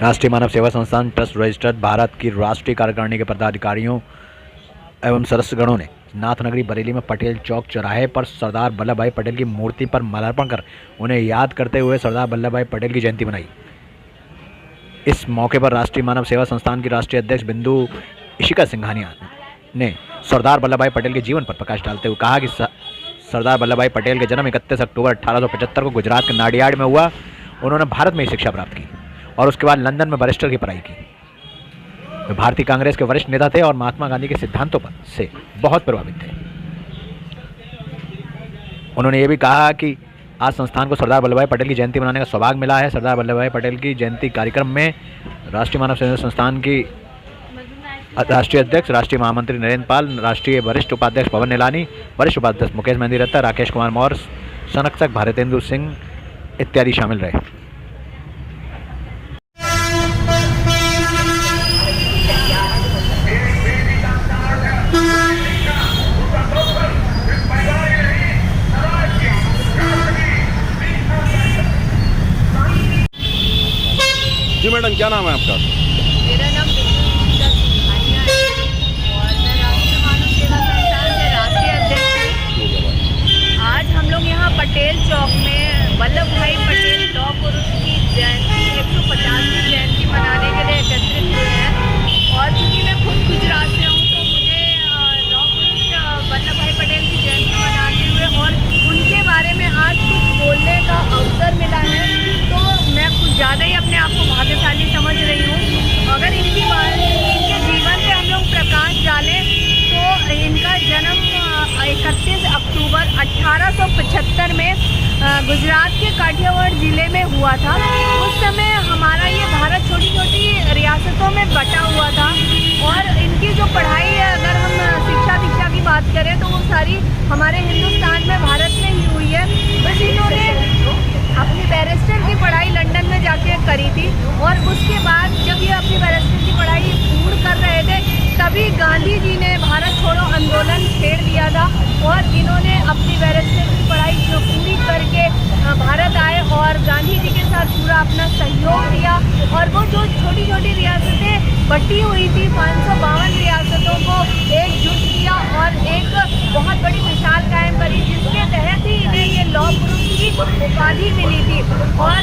राष्ट्रीय मानव सेवा संस्थान ट्रस्ट रजिस्टर्ड भारत की राष्ट्रीय कार्यकारिणी के पदाधिकारियों एवं सदस्यगणों ने नाथनगरी बरेली में पटेल चौक चौराहे पर सरदार वल्लभ भाई पटेल की मूर्ति पर माल्यार्पण कर उन्हें याद करते हुए सरदार वल्लभ भाई पटेल की जयंती मनाई। इस मौके पर राष्ट्रीय मानव सेवा संस्थान की राष्ट्रीय अध्यक्ष बिंदु इशिका सिंघानिया ने सरदार वल्लभ भाई पटेल के जीवन पर प्रकाश डालते हुए कहा कि सरदार वल्लभ भाई पटेल के जन्म 31 अक्टूबर 1875 को गुजरात के नाडियाड में हुआ। उन्होंने भारत में ही शिक्षा प्राप्त की और उसके बाद लंदन में बैरिस्टर की पढ़ाई की। वे भारतीय कांग्रेस के वरिष्ठ नेता थे और महात्मा गांधी के सिद्धांतों पर से बहुत प्रभावित थे। उन्होंने ये भी कहा कि आज संस्थान को सरदार वल्लभ भाई पटेल की जयंती मनाने का सौभाग्य मिला है। सरदार वल्लभ भाई पटेल की जयंती कार्यक्रम में राष्ट्रीय मानव सेवा संस्थान की राष्ट्रीय अध्यक्ष, राष्ट्रीय महामंत्री नरेंद्र पाल, राष्ट्रीय वरिष्ठ उपाध्यक्ष पवन नीलानी, वरिष्ठ उपाध्यक्ष मुकेश मेहंदी रत्ता, राकेश कुमार मौर्य, संरक्षक भारतेंदु सिंह इत्यादि शामिल रहे। जी मैडम, क्या नाम है आपका? मेरा नाम बिंदु सिंघानिया है और मैं राष्ट्रीय मानव सेवा संस्थान से राष्ट्रीय अध्यक्ष हूँ। आज हम लोग यहाँ पटेल चौक में वल्लभ भाई पटेल लौह पुरुष की जयंती 150वीं जयंती मनाने के लिए एकत्रित हुए हैं। और चूँकि मैं खुद गुजरात से हूँ तो मुझे लौह पुरुष वल्लभ भाई पटेल की जयंती मनाते हुए और उनके बारे में आज कुछ बोलने का अवसर मिला है, तो मैं कुछ ज़्यादा ही अपने आप को भाग्यशाली समझ रही हूँ। अगर इनके जीवन पे हम लोग प्रकाश डालें तो इनका जन्म 31 अक्टूबर 1875 में गुजरात के काठियावाड़ ज़िले में हुआ था। उस समय हमारा ये भारत छोटी छोटी रियासतों में बटा हुआ था और इनकी जो पढ़ाई है, अगर हम शिक्षा दीक्षा की बात करें तो वो सारी हमारे हिंदुस्तान में भारत में ही हुई है। बस इन्होंने अपनी बैरिस्टर की पढ़ाई लंदन में जाके करी थी और उसके बाद जब ये अपनी बैरिस्टर की पढ़ाई पूर्ण कर रहे थे तभी गांधी जी ने भारत छोड़ो आंदोलन छेड़ दिया था और इन्होंने अपनी बैरिस्टर की पढ़ाई जो पूरी करके भारत आए और गांधी जी के साथ पूरा अपना सहयोग दिया और वो जो छोटी छोटी रियासतें बटी हुई थी 552 रियासतों को एकजुट किया और एक बहुत बड़ी मिसाल कायम करी, जिसके तहत ही इन्हें ये लौह पुरुष की उपाधि मिली थी। और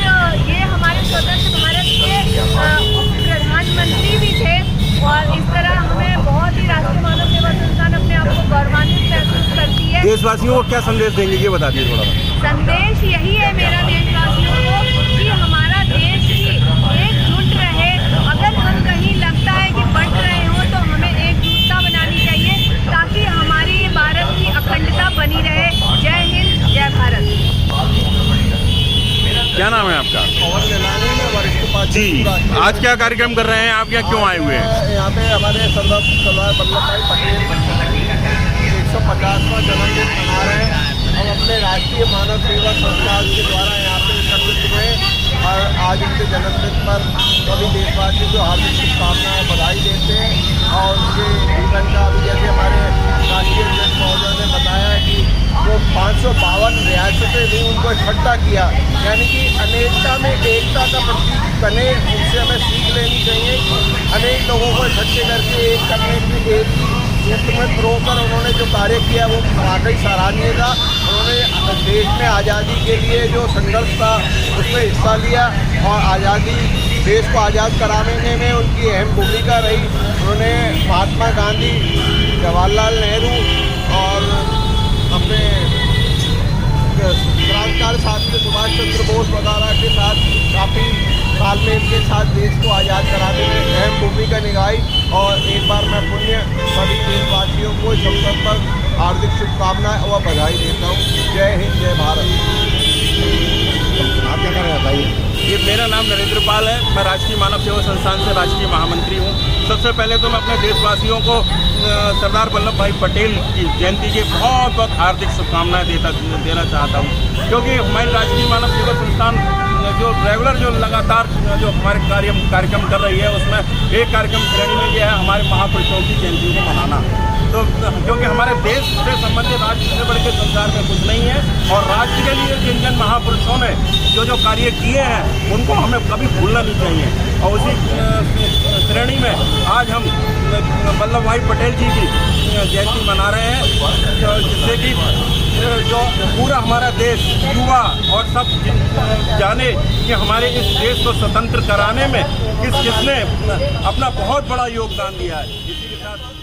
ये हमारे स्वतंत्र भारत के उप प्रधानमंत्री भी थे और इस तरह हमें बहुत ही राष्ट्रीय मानव सेवा संस्थान अपने आप को गौरवान्वित महसूस करती है। देशवासियों को क्या संदेश देंगे ये बता दीजिए थोड़ा। संदेश यही है मेरा देशवासियों को कि हमारा देश ही एकजुट रहे। अगर हम कहीं लगता है कि बंट रहे हो तो हमें एकजुटता बनानी चाहिए ताकि हमारी भारत की अखंडता बनी रहे। जय हिंद, जय भारत। क्या नाम है आपका? पवन नीलानी में वरिष्ठ उपाध्यक्ष। जी, आज क्या कार्यक्रम कर रहे हैं आप? यहाँ क्यों आए हुए हैं? यहाँ पे हमारे सरदार वल्लभ भाई पटेल 150वां जन्मदिन मना रहे हैं। हम अपने राष्ट्रीय मानव सेवा संस्थान के द्वारा यहाँ पे एकत्रित हुए और आज उनके जन्मदिन पर सभी देशवासियों को हार्दिक शुभकामनाएं, बधाई देते हैं। और उनके जीवन का अभी जैसे हमारे राष्ट्रीय अध्यक्ष महोदय ने बताया कि वो 552 रियासतें भी उनको इकट्ठा किया, यानी कि अनेकता में एकता का प्रतीक बने। उनसे हमें सीख लेनी चाहिए कि अनेक लोगों को इकट्ठे करके एक करने के एक ही सूत्र में पिरोकर उन्होंने जो कार्य किया वो वाकई सराहनीय था। उन्होंने देश में आज़ादी के लिए जो संघर्ष था उसमें हिस्सा लिया और आज़ादी देश को आज़ाद कराने में उनकी अहम भूमिका रही। उन्होंने महात्मा गांधी, जवाहरलाल नेहरू और अपने क्रांतिकारी साथी सुभाष चंद्र बोस वगैरह के साथ काफ़ी तालमेल के साथ देश को आज़ाद कराने में अहम भूमिका निभाई। और एक बार मैं पुण्य सभी देशवासियों को इस अवसर पर हार्दिक शुभकामनाएं व बधाई देता हूँ। जय हिंद, जय भारत। आप क्या कर रहे हैं बताइए? ये मेरा नाम नरेंद्र पाल है। मैं राष्ट्रीय मानव सेवा संस्थान से राष्ट्रीय महामंत्री हूँ। सबसे पहले तो मैं अपने देशवासियों को सरदार वल्लभ भाई पटेल की जयंती की बहुत बहुत हार्दिक शुभकामनाएं देना चाहता हूँ, क्योंकि हमारी राष्ट्रीय मानव सेवा संस्थान जो रेगुलर जो लगातार जो हमारे कार्यक्रम कर रही है उसमें एक कार्यक्रम श्रेणी में यह है हमारे महापुरुषों की जयंती को मनाना। तो क्योंकि हमारे देश से संबंधित राष्ट्र से बढ़ के संसार में कुछ नहीं है, और राष्ट्र के लिए जिन जिन महापुरुषों ने जो जो कार्य किए हैं उनको हमें कभी भूलना नहीं चाहिए। और उसी श्रेणी में आज हम वल्लभ भाई पटेल जी की जयंती मना रहे हैं, जिससे कि जो पूरा हमारा देश युवा और सब जाने कि हमारे इस देश को स्वतंत्र कराने में किसने अपना बहुत बड़ा योगदान दिया है। इसी के साथ